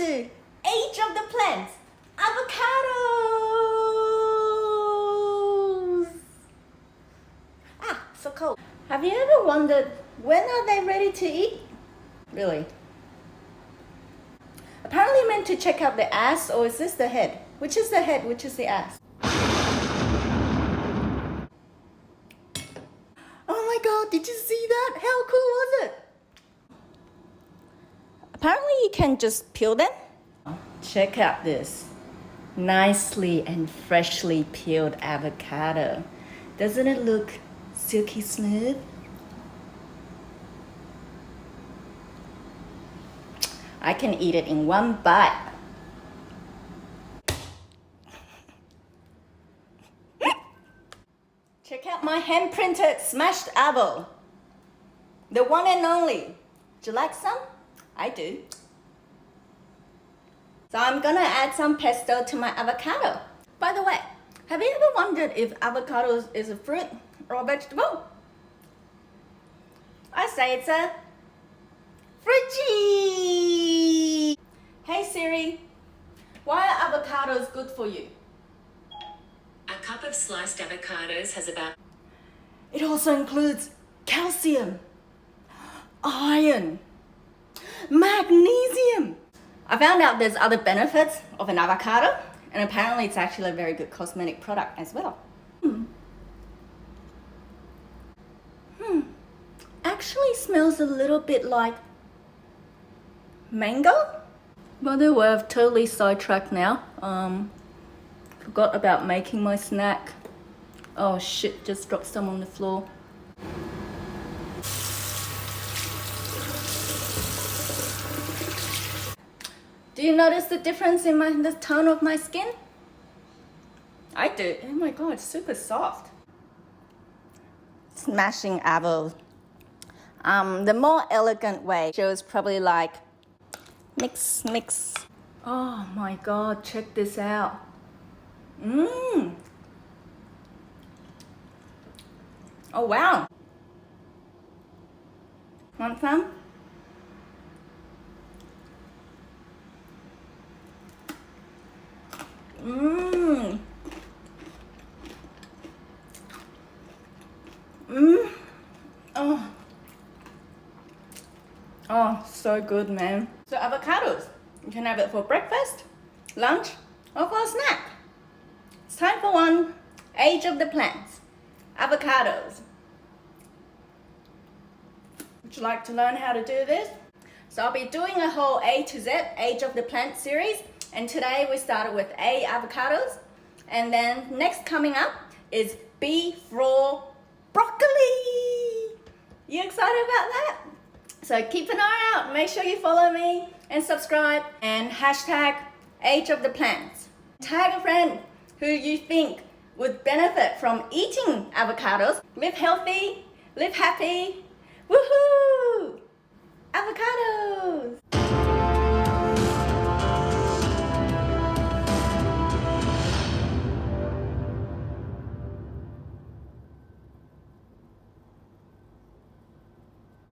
to Age of the Plants, Avocados! Ah, so cold. Have you ever wondered, when are they ready to eat? Really? Apparently meant to check out the ass, or is this the head? Which is the head, which is the ass? Oh my god, did you see that? How cool was it? Apparently you can just peel them. Check out this nicely and freshly peeled avocado. Doesn't it look silky smooth? I can eat it in one bite. Check out my hand-printed smashed avo. The one and only. Do you like some? I do. So I'm gonna add some pesto to my avocado. By the way, have you ever wondered if avocado is a fruit or a vegetable? I say it's a fruity. Hey Siri, why are avocados good for you? A cup of sliced avocados has about... It also includes calcium, iron, magnesium. I found out there's other benefits of an avocado, and apparently it's actually a very good cosmetic product as well. Actually smells a little bit like mango. By the way, I've totally sidetracked now. Forgot about making my snack. Oh shit, just dropped some on the floor. Do you notice the difference in the tone of my skin? I do. Oh my god, it's super soft. Smashing avos. The more elegant way shows probably like mix. Oh my god, check this out. Oh wow. Want some? Oh, so good, man. So avocados, you can have it for breakfast, lunch, or for a snack. It's time for one Age of the Plants, avocados. Would you like to learn how to do this? So I'll be doing a whole A to Z Age of the Plant series, and today we started with A, avocados, and then next coming up is B, raw broccoli. You excited about that? So keep an eye out, make sure you follow me and subscribe, and hashtag Age of the Plants. Tag a friend who you think would benefit from eating avocados. Live healthy, live happy, woohoo!